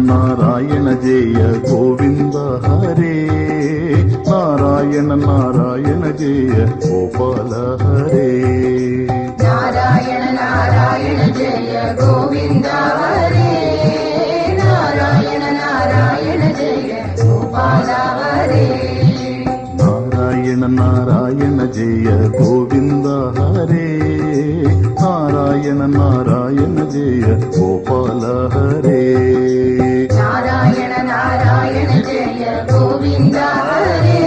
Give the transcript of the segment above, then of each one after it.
నారాయణ జయ గోవింద హరే నారాయణ నారాయణ జయ గోపాల హరే నారాయణ నారాయణ జయ గోవింద హరే నారాయణ నారాయణ జయ గోపాల హరే నారాయణ నారాయణ జయ గోవింద హరే నారాయణ నారాయణ జయ గోపాల హరే నారాయణ నారాయణ జయ గోవింద హరే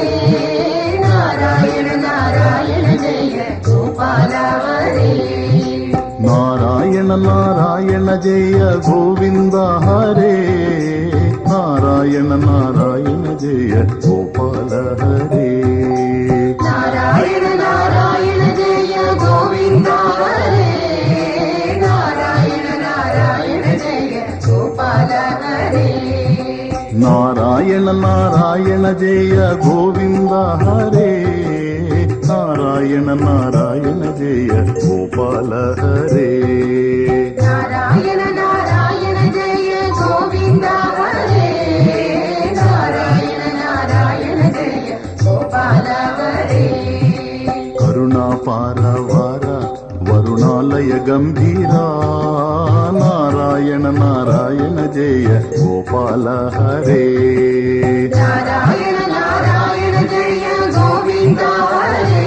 నారాయణ నారాయణ జయ గోపాల హరే నారాయణ నారాయణ జయ గోవింద హరే నారాయణ నారాయణ జయ గోపాల హరే నారాయణ నారాయణ జయ గోవింద హరే నారాయణ నారాయణ జయ గోపాల హరే నారాయణ నారాయణ జయ గోవింద హరే నారాయణ నారాయణ జయ గోపాల హరే నారాయణ నారాయణ జయ గోవింద హరే నారాయణ నారాయణ జయ గోపాల హరే కరుణాపార వార వరుణాలయ గంభీరా నారాయణ నారాయణ జయ గోపాల హరే నారాయణ నారాయణ జయ గోవింద హరే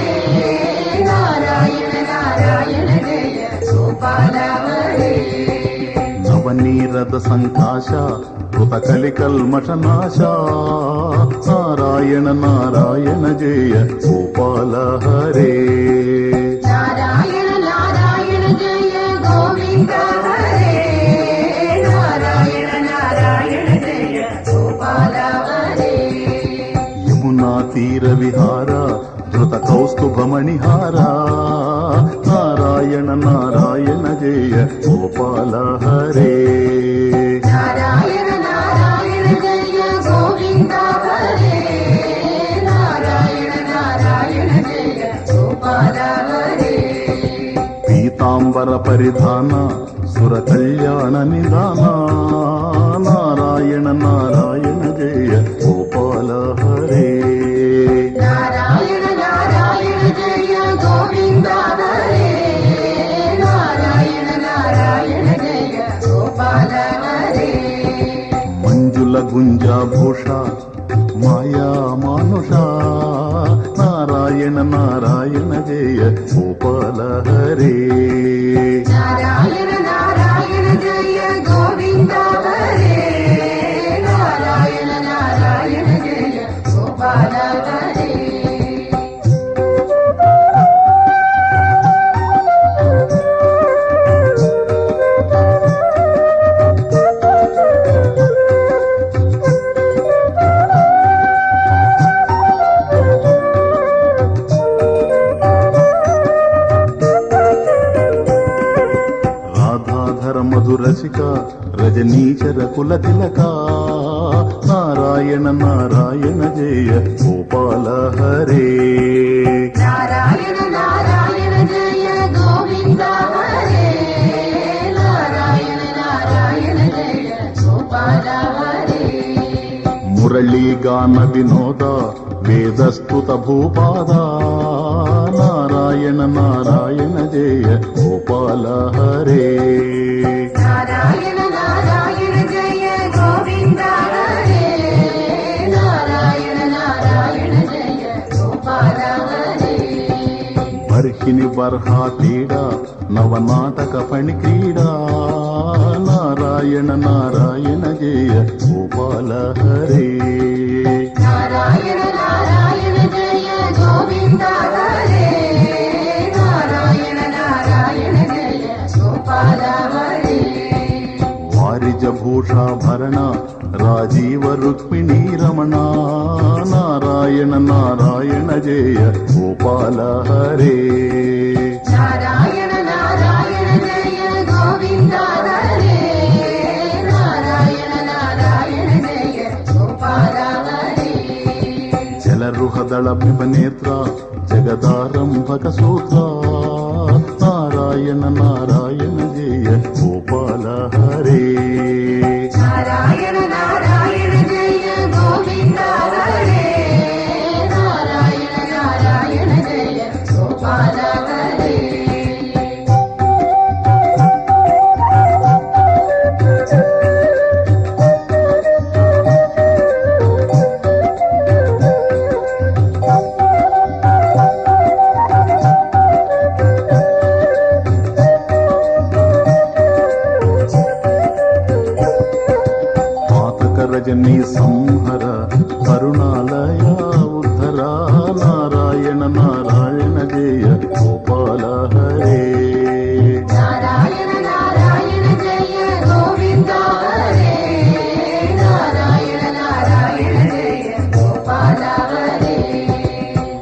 నారాయణ నారాయణ జయ గోపాల హరే నవనీరద సంకాశ కృత కలికల్మషనాశ నారాయణ నారాయణ జయ గోపాల హరే నారాయణ నారాయణ జయ గోవింద హరే నారాయణ నారాయణ జయ గోపాల హరే యమునా తీర విహార ధృత కౌస్తుభమణిహార నారాయణ నారాయణ జయ గోపాల హరే నారాయణ నారాయణ జయ గోవింద హరే నారాయణ నారాయణ జయ గోపాల హరే పీతాంబర పరిధాన సుర కళ్యాణ నిదాన నారాయణ నారాయణ జయ గోపాల హరే నారాయణ నారాయణ జయ గోవింద హరే నారాయణ నారాయణ జయ గోపాల హరే మంజుల గుంజాభూష మాయా మానుష నారాయణ నారాయణ జయ గోపాల హరే నారాయణ నారాయణ జయ గోవింద హరే నారాయణ నారాయణ జయ గోపాల హరే రాధాధర మధురసిక రజనీచర కుల తిలక నారాయణ నారాయణ జయ గోపాల హరే నారాయణ నారాయణ జయ గోవింద హరే నారాయణ నారాయణ జయ గోపాల హరే మురళీ గాన వినోద వేదస్తుత భూపాద నారాయణ నారాయణ జయ గోపాల హరే నారాయణ నారాయణ జయ గోవింద హరే నారాయణ నారాయణ జయ గోపాల హరే బర్హిని బర్హాతీడ నవనాటక ఫణి క్రీడా నారాయణ నారాయణ జయ గోపాల హరే నారాయణ నారాయణ జయ గోవింద హరే నారాయణ నారాయణ జయ గోపాల హరే వారిజ భూషాభరణ రాజీవ రుక్మిణీ రమణ నారాయణ నారాయణ జయ గోపాల హరే దళమివ జగదారంభక సూత్ర నారాయణ నారాయణ జయ గోపాల హరే నారాయణ నారాయణ జయ గోవింద హరే నారాయణ నారాయణ జయ గోపాల హరే రజనీ సంహర కరుణాలయ ఉద్ధర నారాయణ నారాయణ జయ గోపాల హరే నారాయణ నారాయణ జయ గోవింద హరే నారాయణ నారాయణ జయ గోపాల హరే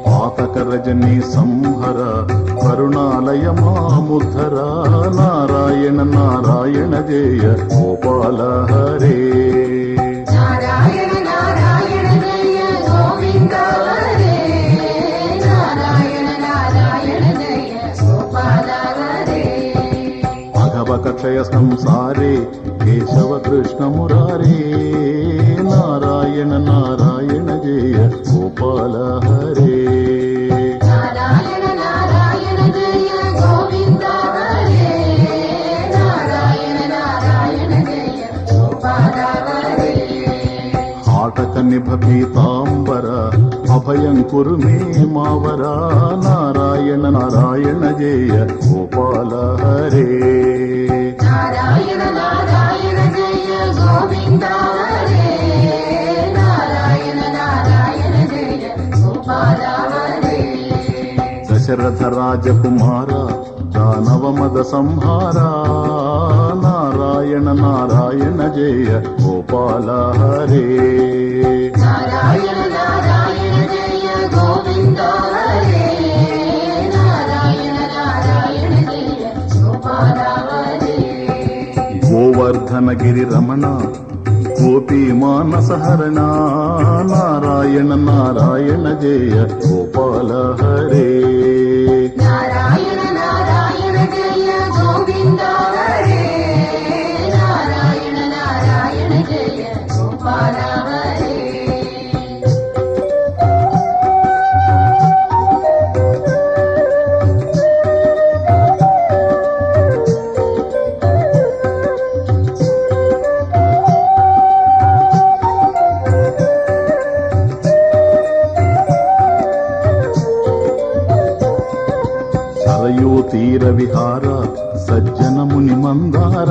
పాతక రజనీ సంహర కరుణాలయ మాముద్ధర నారాయణ నారాయణ జయ గోపాల హరే నారాయణ నారాయణ జయ గోవింద హరే నారాయణ నారాయణ జయ గోపాల హరే భగవక క్షయ సంసారే కేశవ కృష్ణ మురారే నారాయణ నారాయణ జయ గోపాల హరే నారాయణ నారాయణ జయ గోవింద హరే నారాయణ నారాయణ జయ గోపాల హరే ఆటక నిభ పీతాంబర అభయం కురు మే మావర నారాయణ నారాయణ జయ గోపాల హరే నారాయణ నారాయణ జయ గోవింద హరే నారాయణ నారాయణ జయ గోపాల హరే దశరథ రాజకుమార దానవ మద సంహార నారాయణ నారాయణ జయ గోపాల హరే నారాయణ నారాయణ జయ గోవింద హరే నారాయణ నారాయణ జయ గోపాల హరే గోవర్ధన గిరి రమణ గోపీ మానస హరణ నారాయణ నారాయణ జయ గోపాల హరే నారాయణ నారాయణ జయ గోవింద హరే నారాయణ నారాయణ జయ గోపాల హరే సరయూ తీర విహార సజ్జన ముని మందార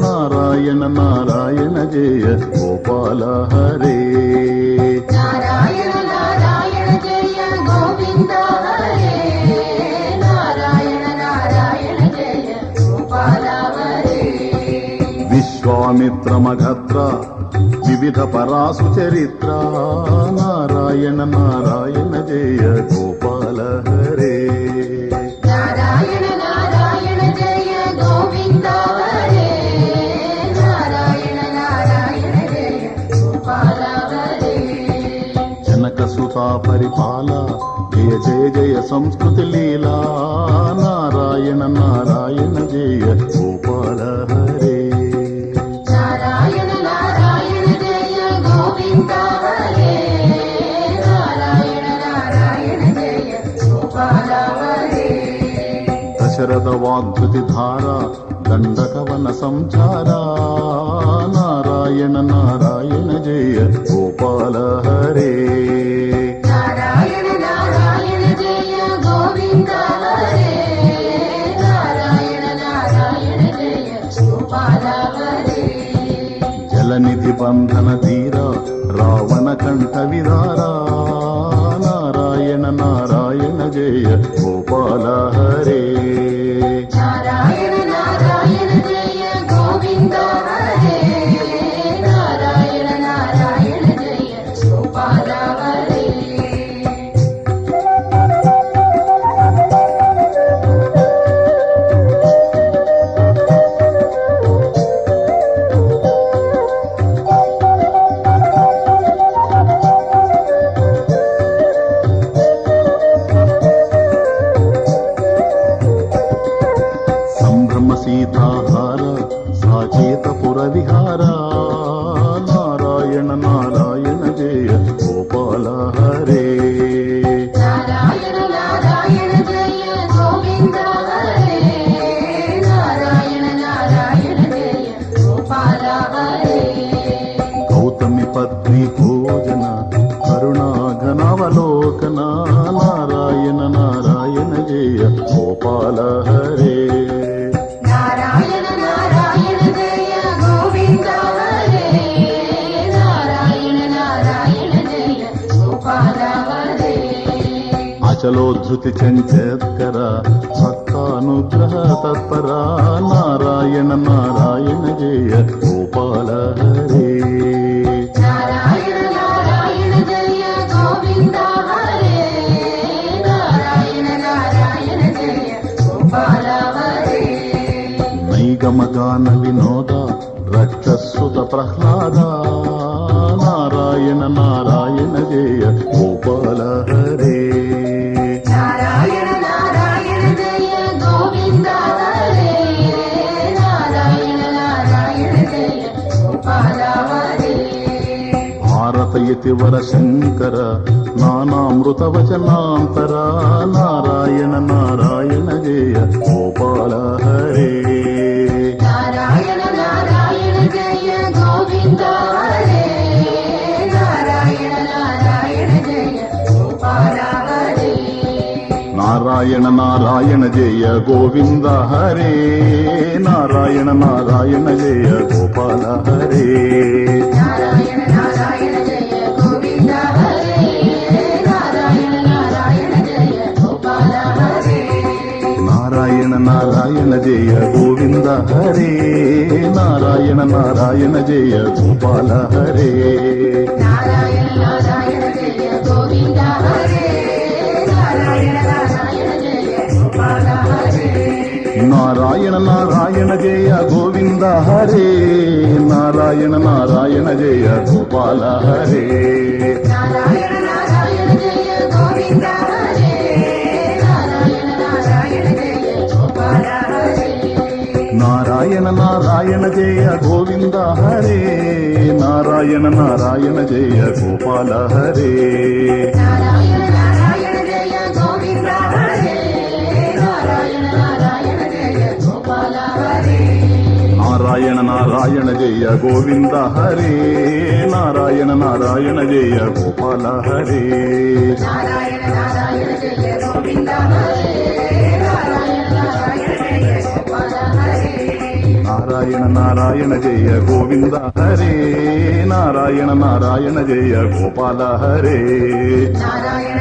నారాయణ నారాయణ జయ గోపాల హరే నారాయణ నారాయణ జయ గోవింద హరే నారాయణ నారాయణ జయ గోపాల హరే విశ్వామిత్ర మగత్ర వివిధ పరాసు చరిత్ర నారాయణ నారాయణ జయ గోపాల హరే నారాయణ నారాయణ జయ గోవింద హరే నారాయణ నారాయణ జయ గోపాల హరే జనక సుతా పరిపాల జయ జయ జయ సంస్కృతి లీలా నారాయణ నారాయణ జయ గోపాల హరే నారాయణ నారాయణ జయ గోవింద హరే నారాయణ నారాయణ జయ గోపాల హరే దశరథ వాగ్భృతి ధార దండకవన సంచార నారాయణ నారాయణ జయ గోపాల హరే నారాయణ నారాయణ జయ గోవింద హరే నారాయణ నారాయణ జయ గోపాల హరే జలనిధి బంధన ధీర రావణ కంఠ విదార నారాయణ నారాయణ జయ గోపాల హరే నారాయణ నారాయణ జయ గోవింద హరే నారాయణ నారాయణ జయ గోపాల హరే గోపాల హరే నారాయణ నారాయణ జయ గోవింద హరే నారాయణ నారాయణ జయ గోపాల హరే అచలోద్ధృతి చంచత్కర భక్తానుగ్రహ తత్పర నారాయణ నారాయణ జయ గోపాల హరే నారాయణ నారాయణ జయ గోవింద హరే నారాయణ నారాయణ జయ గోపాల హరే నైగమగాన వినోద రక్షసుత ప్రహ్లాద నారాయణ నారాయణ జయ గోపాల హరే నారాయణ నారాయణ జయ గోవింద హరే నారాయణ నారాయణ జయ గోపాల హరే భారతయతి వర శంకర నానామృత వచనాంతర నారాయణ నారాయణ జయ గోపాల హరే నారాయణ నారాయణ జయ గోవింద హరే నారాయణ నారాయణ జయ గోపాల హరే నారాయణ నారాయణ జయ గోవింద హరే నారాయణ నారాయణ జయ గోపాల హరే నారాయణ నారాయణ జయ గోవింద హరే నారాయణ నారాయణ జయ గోపాల హరే నారాయణ నారాయణ జయ గోవింద హరే నారాయణ నారాయణ జయ గోపాల హరే నారాయణ నారాయణ జయ గోవింద హరే నారాయణ నారాయణ జయ గోపాల హరే నారాయణ నారాయణ జయ గోవింద హరే నారాయణ నారాయణ జయ గోపాల హరే నారాయణ నారాయణ జయ గోవింద హరే నారాయణ నారాయణ జయ గోపాల హరే నారాయణ నారాయణ జయ గోవింద హరే నారాయణ నారాయణ జయ గోపాల హరే నారాయణ నారాయణ జయ గోవింద హరే నారాయణ నారాయణ జయ గోపాల హరే నారాయణ నారాయణ జయ గోవింద హరే నారాయణ నారాయణ జయ గోపాల హరే నారాయణ నారాయణ జయ గోవింద హరే నారాయణ నారాయణ జయ గోపాల హరే నారాయణ నారాయణ జయ గోవింద హరే నారాయణ నారాయణ జయ గోపాల హరే నారాయణ